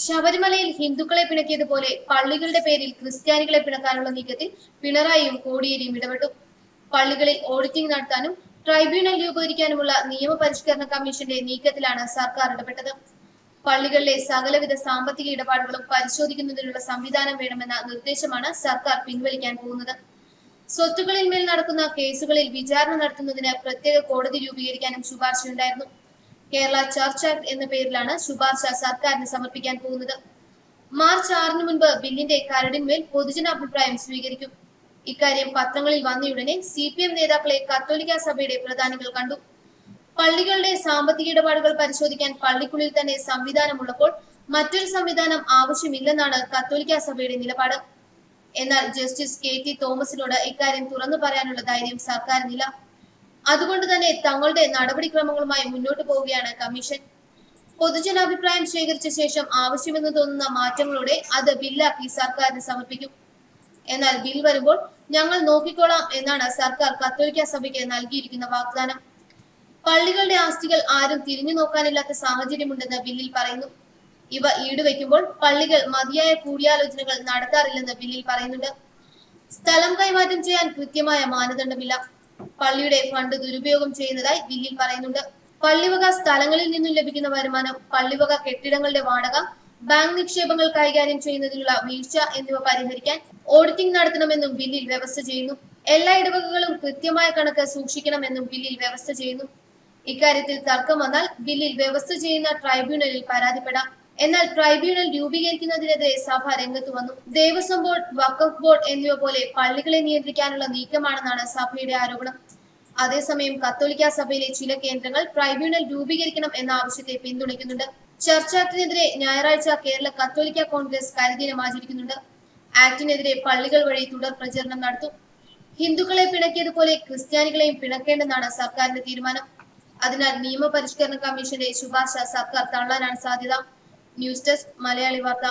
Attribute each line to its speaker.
Speaker 1: ശബരിമലയിൽ ഹിന്ദുക്കളെ പിണക്കിയതുപോലെ പള്ളികളുടെ പേരിൽ ക്രിസ്ത്യാനികളെ പിണക്കാനുള്ള നീക്കത്തിൽ പിണറായിയും കോടിയേരിയും ഇടപെട്ടു. പള്ളികളിൽ ഓഡിറ്റിംഗ് നടത്താനും ട്രൈബ്യൂണൽ രൂപീകരിക്കാനുമുള്ള നിയമപരിഷ്കരണ കമ്മീഷന്റെ നീക്കത്തിലാണ് സർക്കാർ ഇടപെട്ടത്. പള്ളികളിലെ സകലവിധ സാമ്പത്തിക ഇടപാടുകളും പരിശോധിക്കുന്നതിനുള്ള സംവിധാനം വേണമെന്ന നിർദ്ദേശമാണ് സർക്കാർ പിൻവലിക്കാൻ പോകുന്നത്. സ്വത്തുക്കളിൽ മേൽ നടക്കുന്ന കേസുകളിൽ വിചാരണ നടത്തുന്നതിന് പ്രത്യേക കോടതി രൂപീകരിക്കാനും ശുപാർശയുണ്ടായിരുന്നു. കേരള ചർച്ച് ആക്ട് എന്ന പേരിലാണ് ശുപാർശ സർക്കാരിന് സമർപ്പിക്കാൻ പോകുന്നത്. മാർച്ച് 6-ന് മുൻപ് ബില്ലിന്റെ കരടിന്മേൽ പൊതുജനാഭിപ്രായം സ്വീകരിക്കും. ഇക്കാര്യം പത്രങ്ങളിൽ വന്നയുടനെ CPM നേതാക്കളെ കത്തോലിക്ക സഭയുടെ പ്രധാനികൾ കണ്ടു. പള്ളികളുടെ സാമ്പത്തിക ഇടപാടുകൾ പരിശോധിക്കാൻ പള്ളിക്കുള്ളിൽ തന്നെ സംവിധാനമുള്ളപ്പോൾ മറ്റൊരു സംവിധാനം ആവശ്യമില്ലെന്നാണ് കത്തോലിക്ക സഭയുടെ നിലപാട്. എന്നാൽ ജസ്റ്റിസ് KT തോമസിനോട് ഇക്കാര്യം തുറന്നു പറയാനുള്ള ധൈര്യം സർക്കാരിനില്ല. അതുകൊണ്ട് തന്നെ തങ്ങളുടെ നടപടിക്രമങ്ങളുമായി മുന്നോട്ട് പോവുകയാണ് കമ്മീഷൻ. പൊതുജനാഭിപ്രായം ശേഖരിച്ച ശേഷം ആവശ്യമെന്ന് തോന്നുന്ന മാറ്റങ്ങളോടെ അത് ബില്ലാക്കി സർക്കാരിന് സമർപ്പിക്കും. എന്നാൽ ബിൽ വരുമ്പോൾ ഞങ്ങൾ നോക്കിക്കോളാം എന്നാണ് സർക്കാർ കത്തോലിക്ക സഭയ്ക്ക് നൽകിയിരിക്കുന്ന വാഗ്ദാനം. പള്ളികളുടെ ആസ്തികൾ ആരും തിരിഞ്ഞു നോക്കാനില്ലാത്ത സാഹചര്യമുണ്ടെന്ന് ബില്ലിൽ പറയുന്നു. ഇവ ഈടുവയ്ക്കുമ്പോൾ പള്ളികൾ മതിയായ കൂടിയാലോചനകൾ നടത്താറില്ലെന്ന് ബില്ലിൽ പറയുന്നുണ്ട്. സ്ഥലം കൈമാറ്റം ചെയ്യാൻ കൃത്യമായ മാനദണ്ഡമില്ല. പള്ളിയുടെ ഫണ്ട് ദുരുപയോഗം ചെയ്യുന്നതായി ബില്ലിൽ പറയുന്നുണ്ട്. പള്ളിവക സ്ഥലങ്ങളിൽ നിന്നും ലഭിക്കുന്ന വരുമാനം, പള്ളിവക കെട്ടിടങ്ങളുടെ വാടക, ബാങ്ക് നിക്ഷേപങ്ങൾ കൈകാര്യം ചെയ്യുന്നതിനുള്ള വീഴ്ച എന്നിവ പരിഹരിക്കാൻ ഓഡിറ്റിംഗ് നടത്തണമെന്നും ബില്ലിൽ വ്യവസ്ഥ ചെയ്യുന്നു. എല്ലാ ഇടവകകളും കൃത്യമായ കണക്ക് സൂക്ഷിക്കണമെന്നും ബില്ലിൽ വ്യവസ്ഥ ചെയ്യുന്നു. ഇക്കാര്യത്തിൽ തർക്കം വന്നാൽ ബില്ലിൽ വ്യവസ്ഥ ചെയ്യുന്ന ട്രൈബ്യൂണലിൽ പരാതിപ്പെടാം. എന്നാൽ ട്രൈബ്യൂണൽ രൂപീകരിക്കുന്നതിനെതിരെ സഭ രംഗത്തു വന്നു. ദേവസ്വം ബോർഡ്, വഖഫ് ബോർഡ് എന്നിവ പോലെ പള്ളികളെ നിയന്ത്രിക്കാനുള്ള നീക്കമാണെന്നാണ് സഭയുടെ ആരോപണം. അതേസമയം കത്തോലിക്ക സഭയിലെ ചില കേന്ദ്രങ്ങൾ ട്രൈബ്യൂണൽ രൂപീകരിക്കണം എന്ന ആവശ്യത്തെ പിന്തുണയ്ക്കുന്നുണ്ട്. ചർച്ച് ആക്ടിനെതിരെ ഞായറാഴ്ച കേരള കത്തോലിക്ക കോൺഗ്രസ് കരിദിനം ആചരിക്കുന്നുണ്ട്. ആക്ടിനെതിരെ പള്ളികൾ വഴി തുടർ പ്രചരണം നടത്തും. ഹിന്ദുക്കളെ പിണക്കിയതുപോലെ ക്രിസ്ത്യാനികളെയും പിണക്കേണ്ടെന്നാണ് സർക്കാരിന്റെ തീരുമാനം. അതിനാൽ നിയമപരിഷ്കരണ കമ്മീഷന്റെ ശുപാർശ സർക്കാർ തള്ളാനാണ് സാധ്യത. ന്യൂസ് ഡെസ്ക് മലയാളി വാർത്ത.